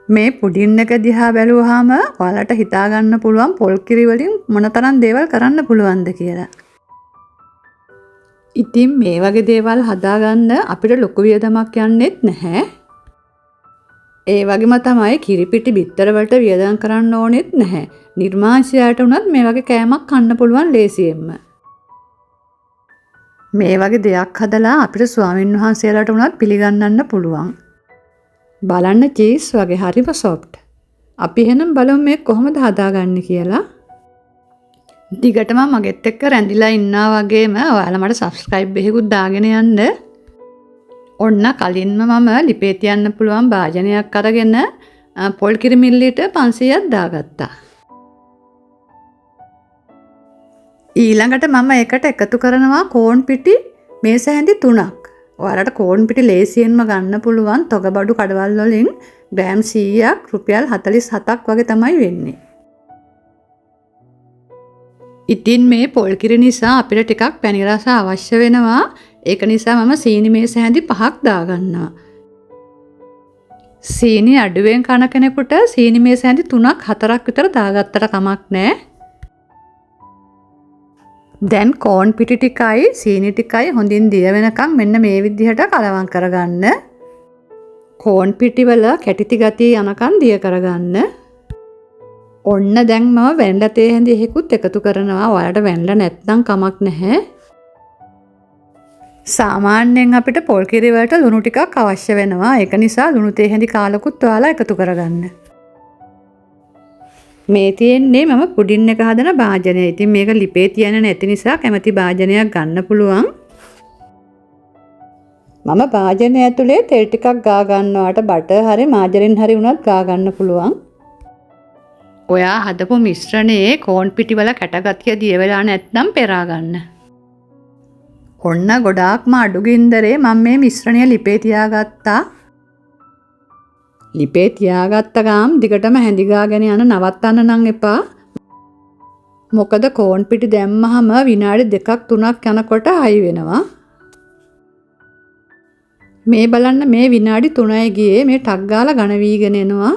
මේ පුඩින් එක දිහා බැලුවාම ඔයාලට හිතා ගන්න පුළුවන් පොල් කිරි වලින් මොනතරම් දේවල් කරන්න පුළුවන්ද කියලා. ඉතින් මේ වගේ දේවල් හදාගන්න අපිට ලොකු වියදමක් යන්නෙත් නැහැ. ඒ වගේම තමයි කිරිපිටි බිත්තර වලට වියදම් කරන්න ඕනෙත් නැහැ. නිර්මාංශයට උනත් මේ වගේ කෑමක් කන්න පුළුවන් ලේසියෙන්ම. මේ වගේ දෙයක් හදලා අපිට ස්වාමින් වහන්සේලාට උනත් පිළිගන්නන්න පුළුවන්. බලන්න චීස් වගේ හරිම සොෆ්ට්. අපි එහෙනම් බලමු මේ කොහොමද හදාගන්නේ කියලා. දිගටම මගෙත් එක්ක රැඳිලා ඉන්නා වගේම ඔයාලා මට subscribe එකකුත් දාගෙන යන්න. ඔන්න කලින්ම මම ලිපේ තියන්න පුළුවන් භාජනයක් අරගෙන පොල් කිරි මිලිලීටර් 500ක් දාගත්තා. ඊළඟට මම ඒකට එකතු කරනවා කෝන් පිටි මේස හැඳි 3ක්. ඔයාලට කෝන් පිටි ලේසියෙන්ම ගන්න පුළුවන් තොගබඩු කඩවල් වලින් ග්‍රෑම් 100ක් රුපියල් 47ක් වගේ තමයි වෙන්නේ. ඉතින් මේ පොල් කිරි නිසා අපිට ටිකක් පැණි රස අවශ්‍ය වෙනවා. ඒක නිසා මම සීනි මේස හැඳි 5ක් දාගන්නවා. සීනි අඩුවෙන් කන කෙනෙකුට සීනි මේස හැඳි 3ක් 4ක් විතර දාගත්තට කමක් නැහැ. දැන් කෝන් පිටි ටිකයි සීනි ටිකයි හොඳින් දිය වෙනකම් මෙන්න මේ විදිහට කලවම් කරගන්න. කෝන් පිටි වල කැටිති ගතිය යනකම් දිය කරගන්න. ඔන්න දැන් මම වෙන්ලා තේ හැඳි එකකුත් එකතු කරනවා. ඔයාලට වෙන්ලා නැත්නම් කමක් නැහැ. සාමාන්‍යයෙන් අපිට පොල් කිරි වලට ලුණු ටිකක් අවශ්‍ය වෙනවා. ඒක නිසා ලුණු තේ හැඳි කාලකුත් ඔයාලා එකතු කරගන්න. මේ තියෙන්නේ මම පුඩින් එක හදන භාජනය. ඉතින් මේක ලිපේ තියන්න නැති නිසා කැමති භාජනයක් ගන්න පුළුවන්. මම භාජනය ඇතුලේ තෙල් ටිකක් ගා ගන්නවාට බටර් හරි මාජරින් හරි වුණත් ගා ගන්න පුළුවන්. ඔයා හදපු මිශ්‍රණයේ කෝන් පිටි වල කැටගතිය දිය වෙලා නැත්නම් පෙරා ගන්න. ඔන්න ගොඩාක්ම අඩු ගින්දරේ මම මේ මිශ්‍රණය ලිපේ තියාගත්තා. ලිපේ තියාගත්ත ගාම් දිගටම හැඳි ගාගෙන යන නවත්තන්න නම් එපා. මොකද කෝන් පිටි දැම්මහම විනාඩි 2ක් 3ක් යනකොට හයි වෙනවා. මේ බලන්න මේ විනාඩි 3යි ගියේ මේ ටක් ගාලා ඝන වීගෙන එනවා.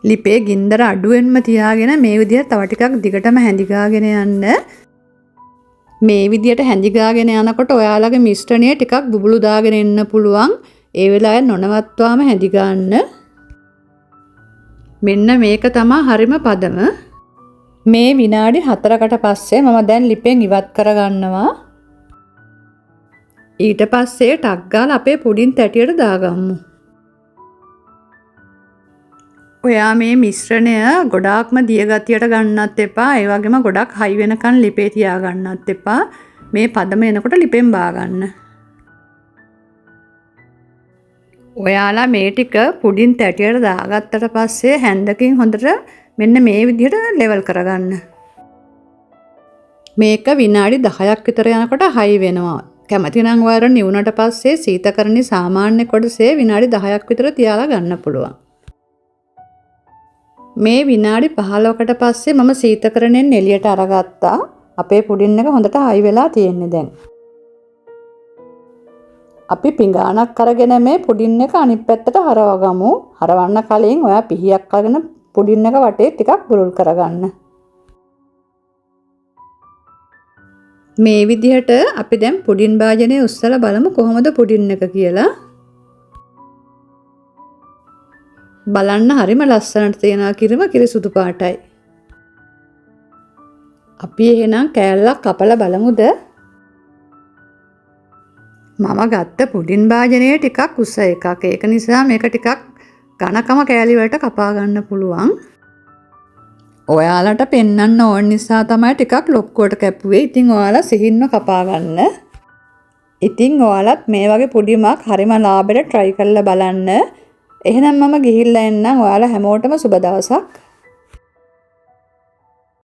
ලිපේ ගින්දර අඩුවෙන්ම තියාගෙන මේ විදිහට තව ටිකක් දිගටම හැඳි ගාගෙන යන්න. මේ විදිහට හැඳි ගාගෙන යනකොට ඔයාලගේ මිශ්‍රණය ටිකක් බුබුලු දාගෙන එන්න පුළුවන්. ඒ වෙලාවේ නොනවත්වාම හැඳි ගන්න. මෙන්න මේක තමයි හරිම පදම. මේ විනාඩි 4කට පස්සේ මම දැන් ලිපෙන් ඉවත් කරගන්නවා. ඊට පස්සේ ටක් ගාලා අපේ පුඩින් තැටියට දාගමු. ඔයා මේ මිශ්‍රණය ගොඩාක්ම දිය ගතියට ගන්නත් එපා. ඒ වගේම ගොඩක් හයි වෙනකන් ලිපේ තියා ගන්නත් එපා. මේ පදම එනකොට ලිපෙන් බා ගන්න. ඔයාලා මේ ටික පුඩින් තැටියට දාගත්තට පස්සේ හැන්දකින් හොඳට මෙන්න මේ විදිහට ලෙවල් කරගන්න. මේක විනාඩි 10ක් විතර යනකොට හයි වෙනවා. කැමති නම් වයර නිවුනට පස්සේ සීතකරණේ සාමාන්‍ය කොටසේ විනාඩි 10ක් විතර තියාලා ගන්න පුළුවන්. මේ විනාඩි 15කට පස්සේ මම සීතකරණයෙන් එළියට අරගත්තා. අපේ පුඩින් එක හොඳට හයි වෙලා තියෙන්නේ දැන්. අපි පිඟානක් අරගෙන මේ පුඩින් එක අනිත් පැත්තට හරවගමු. හරවන්න කලින් ඔයා පිහියක් අරගෙන පුඩින් එක වටේ ටිකක් බුරුල් කරගන්න. මේ විදිහට අපි දැන් පුඩින් භාජනය උස්සලා බලමු කොහොමද පුඩින් එක කියලා. බලන්න හරිම ලස්සනට තියෙනවා කිරි සුදු පාටයි. අපි එහෙනම් කෑල්ලක් කපලා බලමුද? මම ගත්ත පුඩින් භාජනයේ ටිකක් උස එකක්. ඒක නිසා මේක ටිකක් ඝනකම කෑලි වලට කපා ගන්න පුළුවන්. ඔයාලට පෙන්වන්න ඕන නිසා තමයි ටිකක් ලොක්කුවට කැපුවේ. ඉතින් ඔයාලා සිහින්ම කපා ගන්න. ඉතින් ඔයාලත් මේ වගේ පුඩිමක් හරිම ලාභෙට try කරලා බලන්න. එහෙනම් මම ගිහිල්ලා එන්නම්. ඔයාලා හැමෝටම සුබ දවසක්.